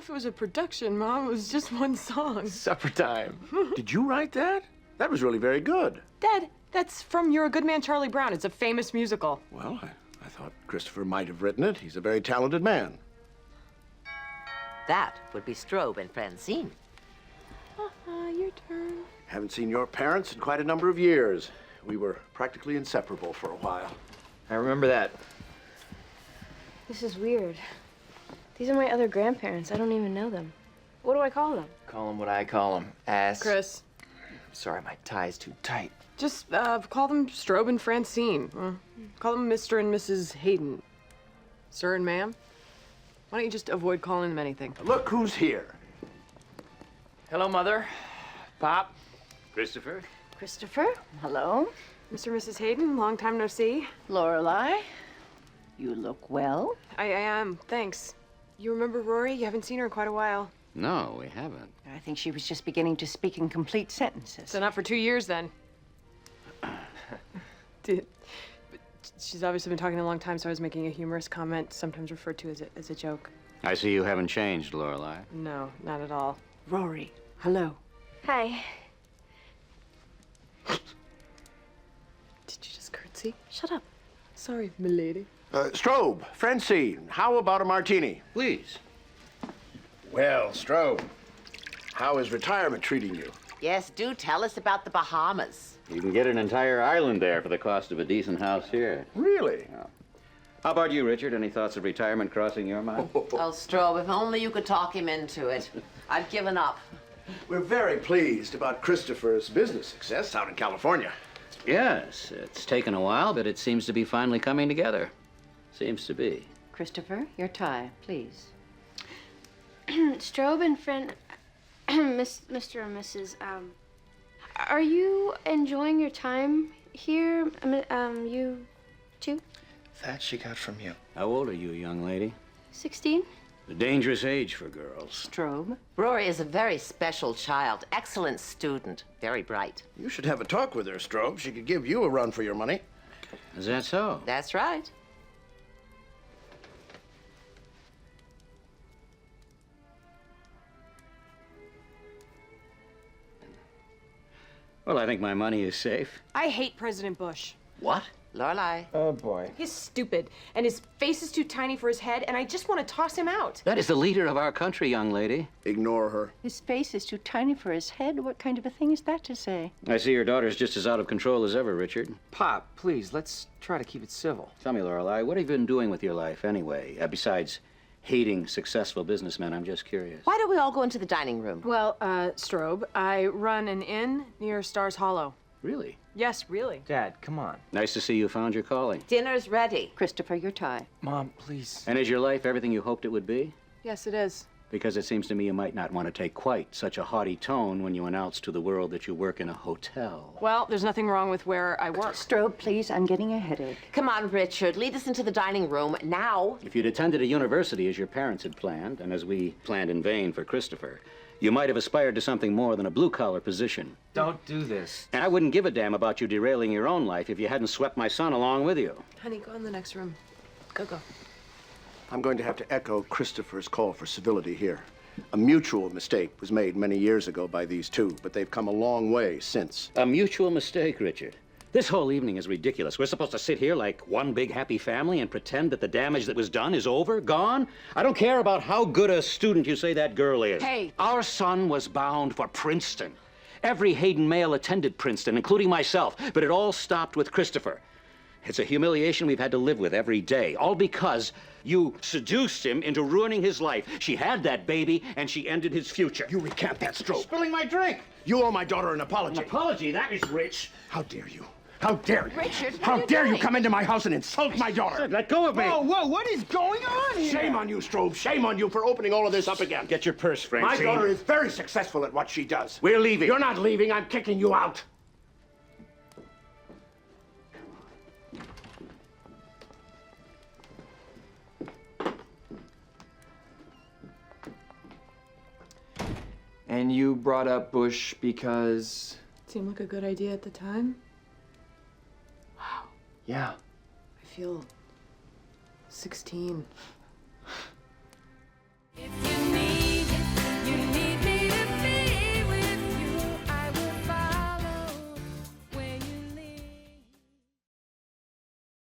if it was a production, Mom. It was just one song. Supper time. Did you write that? That was really very good. Dad, that's from You're a Good Man, Charlie Brown. It's a famous musical. Well, I thought Christopher might have written it. He's a very talented man. That would be Strobe and Francine. Your turn. Haven't seen your parents in quite a number of years. We were practically inseparable for a while. I remember that. This is weird. These are my other grandparents. I don't even know them. What do I call them? Call them what I call them. Ass. Chris. Sorry, my tie's too tight. Just call them Strobe and Francine. Call them Mr. and Mrs. Hayden. Sir and ma'am. Why don't you just avoid calling them anything? Look who's here. Hello, Mother. Pop. Christopher? Christopher. Hello. Mr. and Mrs. Hayden, long time no see. Lorelai, you look well. I am, thanks. You remember Rory? You haven't seen her in quite a while. No, we haven't. I think she was just beginning to speak in complete sentences. So not for 2 years, then. But she's obviously been talking a long time, so I was making a humorous comment, sometimes referred to as a joke. I see you haven't changed, Lorelai. No, not at all. Rory, hello. Hi. Did you just curtsy? Shut up. Sorry, milady. Strobe, Francine, how about a martini? Please. Well, Strobe, how is retirement treating you? Yes, do tell us about the Bahamas. You can get an entire island there for the cost of a decent house here. Really? How about you, Richard? Any thoughts of retirement crossing your mind? Oh, Strobe, if only you could talk him into it. I've given up. We're very pleased about Christopher's business success out in California. Yes, it's taken a while, but it seems to be finally coming together. Seems to be. Christopher, your tie, please. Strobe and Mr. and Mrs. Are you enjoying your time here? You too? That she got from you. How old are you, young lady? 16? A dangerous age for girls. Strobe. Rory is a very special child, excellent student, very bright. You should have a talk with her, Strobe. She could give you a run for your money. Is that so? That's right. Well, I think my money is safe. I hate President Bush. What? Lorelai. Oh, boy. He's stupid, and his face is too tiny for his head, and I just want to toss him out. That is the leader of our country, young lady. Ignore her. His face is too tiny for his head. What kind of a thing is that to say? I see your daughter's just as out of control as ever, Richard. Pop, please, let's try to keep it civil. Tell me, Lorelai, what have you been doing with your life anyway? Besides hating successful businessmen, I'm just curious. Why don't we all go into the dining room? Well, Strobe, I run an inn near Stars Hollow. Really? Yes, really. Dad, come on. Nice to see you found your calling. Dinner's ready. Christopher, your tie. Mom, please. And is your life everything you hoped it would be? Yes, it is. Because it seems to me you might not want to take quite such a haughty tone when you announce to the world that you work in a hotel. Well, there's nothing wrong with where I work. Strobe, please, I'm getting a headache. Come on, Richard, lead us into the dining room now. If you'd attended a university as your parents had planned, and as we planned in vain for Christopher, you might have aspired to something more than a blue-collar position. Don't do this. And I wouldn't give a damn about you derailing your own life if you hadn't swept my son along with you. Honey, go in the next room. Go. I'm going to have to echo Christopher's call for civility here. A mutual mistake was made many years ago by these two, but they've come a long way since. A mutual mistake, Richard. This whole evening is ridiculous. We're supposed to sit here like one big happy family and pretend that the damage that was done is over, gone? I don't care about how good a student you say that girl is. Hey. Our son was bound for Princeton. Every Hayden male attended Princeton, including myself, but it all stopped with Christopher. It's a humiliation we've had to live with every day, all because you seduced him into ruining his life. She had that baby, and she ended his future. You recant that, Strobe. Spilling my drink. You owe my daughter an apology. An apology? That is rich. How dare you? How dare you? Richard, what How are you dare you doing? come into my house and insult my daughter? Let go of me. Whoa, what is going on here? Shame on you, Strobe. Shame on you for opening all of this up again. Get your purse, My Francine. daughter is very successful at what she does. We're leaving. You're not leaving. I'm kicking you out. And you brought up Bush because... Seemed like a good idea at the time. Wow. Yeah. I feel 16.